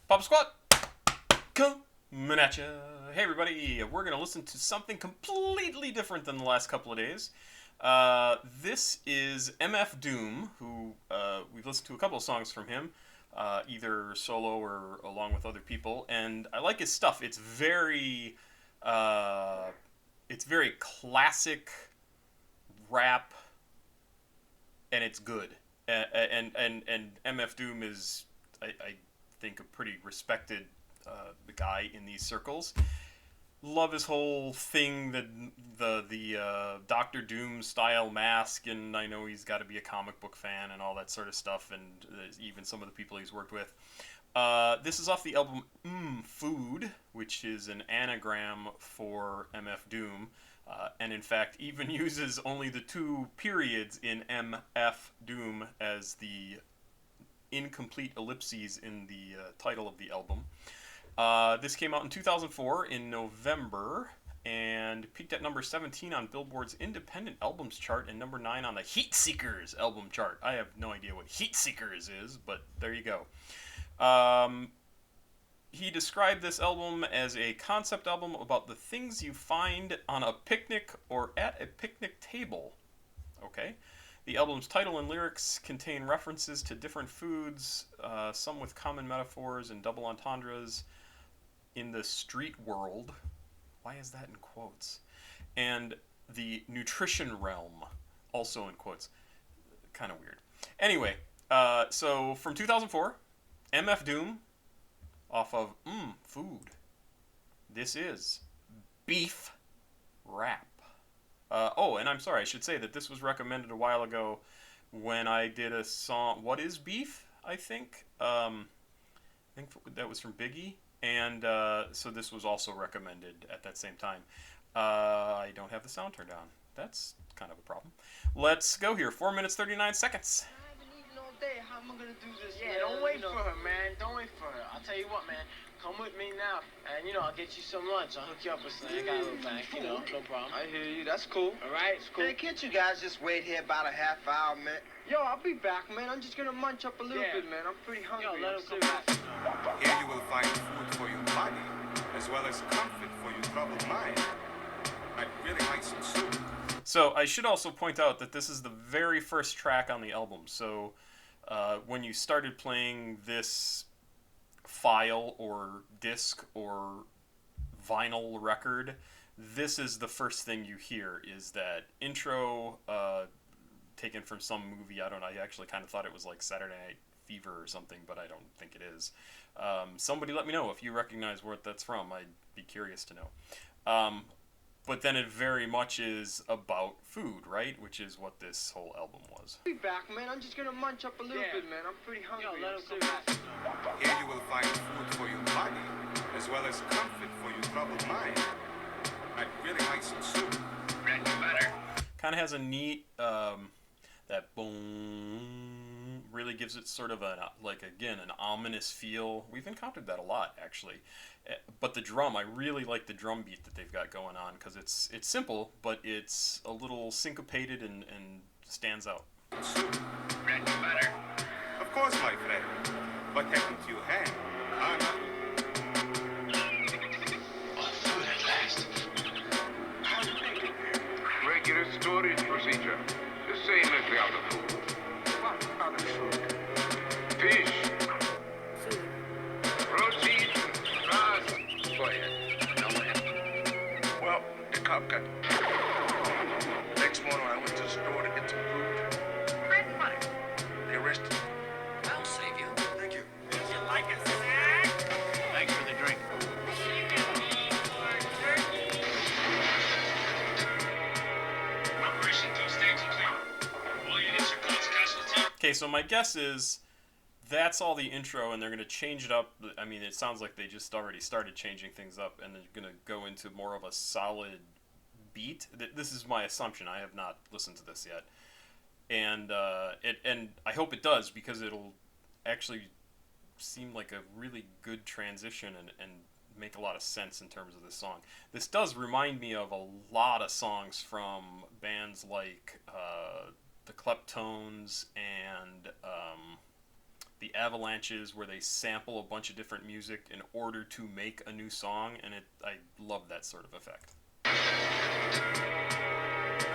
Pop Squad, coming at ya. Hey everybody, we're going to listen to something completely different than the last couple of days. This is MF Doom, who we've listened to a couple of songs from him, either solo or along with other people, and I like his stuff. It's very classic rap, and it's good. And MF Doom is, I think, a pretty respected guy in these circles. Love his whole thing, the Doctor Doom style mask, and I know he's got to be a comic book fan and all that sort of stuff, and even some of the people he's worked with. This is off the album Food, which is an anagram for MF Doom, and in fact even uses only the two periods in MF Doom as the incomplete ellipses in the title of the album. This came out in 2004 in November and peaked at number 17 on Billboard's Independent Albums chart and number 9 on the Heat Seekers album chart. I have no idea what Heat Seekers is, but there you go. He described this album as a concept album about the things you find on a picnic or at a picnic table. Okay. The album's title and lyrics contain references to different foods, some with common metaphors and double entendres in the street world. Why is that in quotes? And the nutrition realm, also in quotes. Kind of weird. Anyway, so from 2004, MF Doom, off of Food. This is Beef Rap. And I'm sorry, I should say that this was recommended a while ago when I did a song, What is Beef, I think. I think that was from Biggie. And so this was also recommended at that same time. I don't have the sound turned on. That's kind of a problem. Let's go here. 4 minutes, 39 seconds. How am I gonna do this? Yeah, don't wait for her, man. Don't wait for her. I'll tell you what, man. Come with me now, and I'll get you some lunch. I'll hook you up with something. I got a little bag, no problem. I hear you. That's cool. All right, it's cool. Hey, can't you guys just wait here about a half hour, man? Yo, I'll be back, man. I'm just gonna munch up a little bit, man. I'm pretty hungry. Yo, let him come back. Here you will find food for your body, as well as comfort for your troubled mind. I'd really like some soup. So I should also point out that this is the very first track on the album. So when you started playing this file or disc or vinyl record, this is the first thing you hear, is that intro taken from some movie. I don't know. I actually kind of thought it was like Saturday Night Fever or something, but I don't think it is. Somebody let me know if you recognize where that's from. I'd be curious to know. But then it very much is about food, right? Which is what this whole album was. I'll be back, man. I'm just gonna munch up a little bit, man. I'm pretty hungry. Yo, let him come back. Here you will find food for your body, as well as comfort for your troubled mind. I'd really like some soup. Bread and butter. Kind of has a neat, that boom really gives it sort of an ominous feel. We've encountered that a lot, actually. But the drum, I really like the drum beat that they've got going on, because it's simple, but it's a little syncopated and stands out. Bread and butter. Of course, my friend. What happened to your hand? Food at last. Regular storage procedure. The same as the other food. What other food? Fish. Protein. Grass. Well, the cop got. Next morning, I went to the store to get some food. Bread and butter. They arrested me. I'll save you. Thank you. Would you like a snack? Thanks for the drink. Operation Tuesday complete. All units are called casualty. Okay, so my guess is that's all the intro, and they're going to change it up. I mean, it sounds like they just already started changing things up, and they're going to go into more of a solid beat. This is my assumption. I have not listened to this yet. And and I hope it does, because it'll actually seem like a really good transition and make a lot of sense in terms of this song. This does remind me of a lot of songs from bands like the Kleptones and the avalanches where they sample a bunch of different music in order to make a new song, and I love that sort of effect.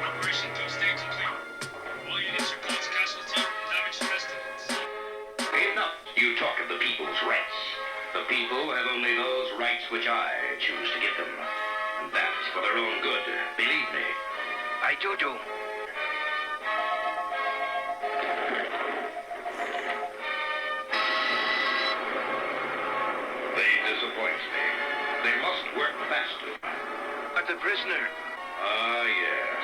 Operation Doomsday complete. All units reports casualty, damage to residents. Enough you talk of the people's rights. The people have only those rights which I choose to give them. And that's for their own good, believe me. I do. They disappoint me. They must work faster. But the prisoner. Ah, yes.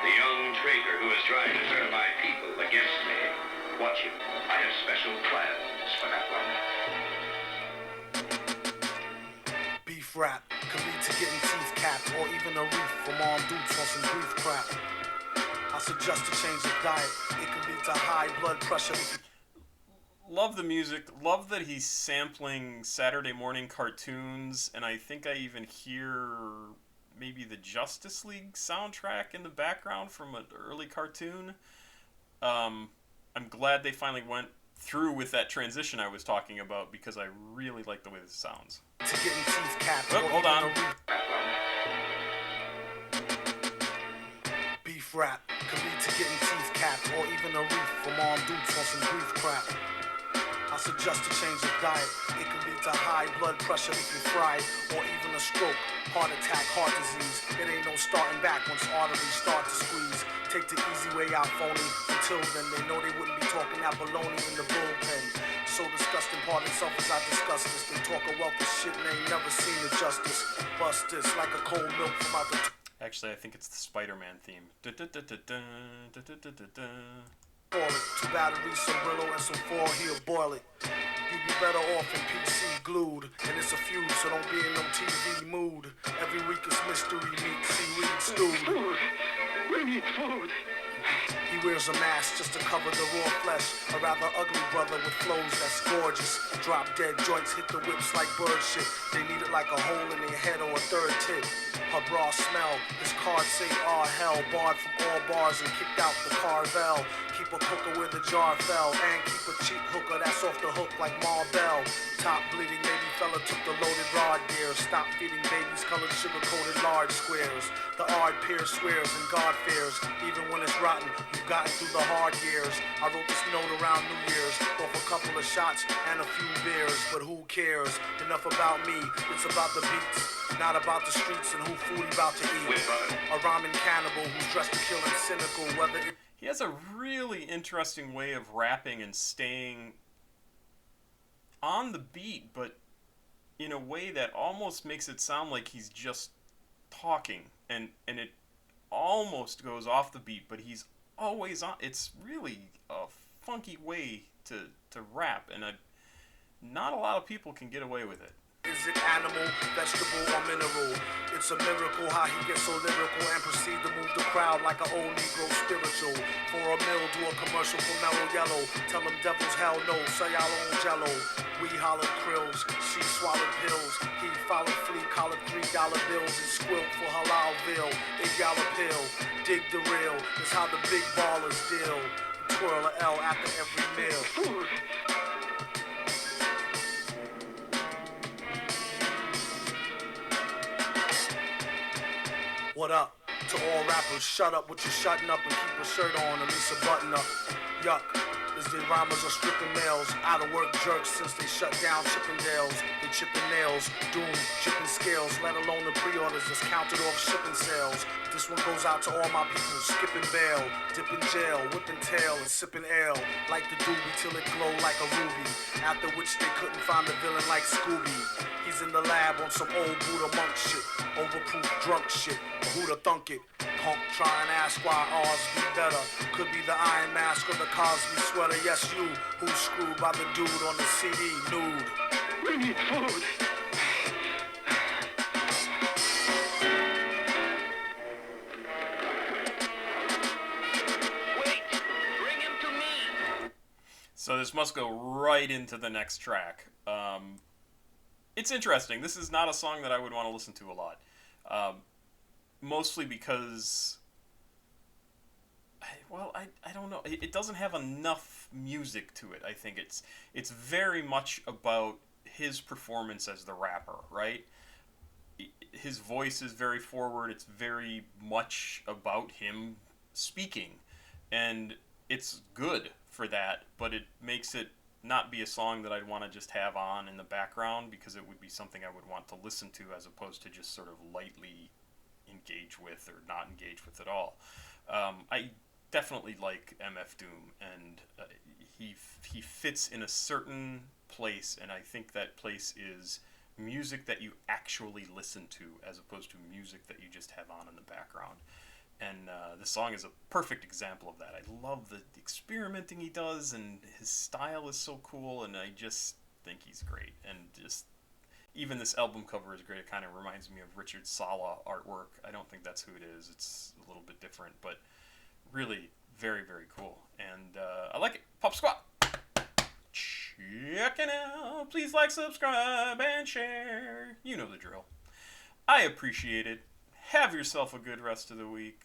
The young traitor who is trying to turn my people against me. Watch him. I have special plans for that one. Beef rap could lead to getting teeth capped or even a reef from armed dudes on some grief crap. I suggest a change of diet. It could lead to high blood pressure. Love the music. Love that he's sampling Saturday morning cartoons, and I think I even hear maybe the Justice League soundtrack in the background from an early cartoon. I'm glad they finally went through with that transition I was talking about, because I really like the way this sounds. To getting teeth capped. Oh, hold on. Beef rap could lead to getting teeth capped or even a reef from armed dudes on some grief crap. I suggest a change of diet. It could lead to high blood pressure if you fry, or even a stroke, heart attack, heart disease. It ain't no starting back once arteries start to squeeze. Take the easy way out, phony. Until then, they know they wouldn't be talking that baloney in the bullpen. So disgusting, pardon self as I discuss this. They talk a wealth of shit and ain't never seen the justice. Bust this like a cold milk from out the... Actually, I think it's the Spider-Man theme. Two batteries, some Brillo, and some 4 here, boil it. You'd be better off in PC glued. And it's a feud, so don't be in no TV mood. Every week is mystery meat, seaweed stew. Food. We need food. He wears a mask just to cover the raw flesh. A rather ugly brother with flows that's gorgeous. Drop dead joints, hit the whips like bird shit. They need it like a hole in their head or a third tit. Her bra smell, his cards say ah hell. Barred from all bars and kicked out the Carvel. Keep a cooker where the jar fell. And keep a cheap hooker that's off the hook like Marvel. Top bleeding, maybe fella took the loaded rod there. Stop feeding babies colored sugar-coated large squares. The odd peer swears and God fears. Even when it's rotten, you've gotten through the hard years. I wrote this note around New Year's. Off a couple of shots and a few beers. But who cares? Enough about me. It's about the beats. Not about the streets and who food he about to eat. A rhyming cannibal who's dressed to kill and cynical. Whether it... He has a really interesting way of rapping and staying on the beat, but in a way that almost makes it sound like he's just talking, and it almost goes off the beat, but he's always on. It's really a funky way to rap, and not a lot of people can get away with it. Is it animal, vegetable, or mineral? It's a miracle how he gets so lyrical and proceed to move the crowd like an old Negro spiritual. For a meal, do a commercial for Mellow Yellow. Tell them devils hell no, say y'all on jello. We hollered krills, she swallowed pills. He followed flea, collared $3 bills and squilt for Halalville. If y'all a pill, dig the real. It's how the big ballers deal. Twirl a L after every meal. Food. What up? To all rappers, shut up with your shutting up and keep a shirt on, at least a button up. Yuck, as the rhymers are stripping males, out of work jerks since they shut down Chippendales. They chipping nails, doom, chipping scales, let alone the pre-orders that's counted off shipping sales. This one goes out to all my people, skipping bail, dipping jail, whipping tail and sipping ale, like the doobie till it glow like a ruby. After which they couldn't find a villain like Scooby. He's in the lab on some old Buddha monk shit, overproof drunk shit, but who'da thunk it? Punk try and ask why ours be better. Could be the Iron Mask or the Cosby sweater. Yes, you, who's screwed by the dude on the CD, nude. We need food. Wait! Bring him to me! So this must go right into the next track. It's interesting. This is not a song that I would want to listen to a lot. Mostly because I don't know. It doesn't have enough music to it. I think it's very much about his performance as the rapper, right? His voice is very forward. It's very much about him speaking, and it's good for that. But it makes it not be a song that I'd want to just have on in the background, because it would be something I would want to listen to as opposed to just sort of lightly engage with or not engage with at all. I definitely like MF Doom, and he fits in a certain place, and I think that place is music that you actually listen to as opposed to music that you just have on in the background. And this song is a perfect example of that. I love the experimenting he does, and his style is so cool, and I just think he's great. And just even this album cover is great. It kind of reminds me of Richard Sala artwork. I don't think that's who it is. It's a little bit different, but really very, very cool. And I like it. Pop Squat. Check it out. Please like, subscribe, and share. You know the drill. I appreciate it. Have yourself a good rest of the week.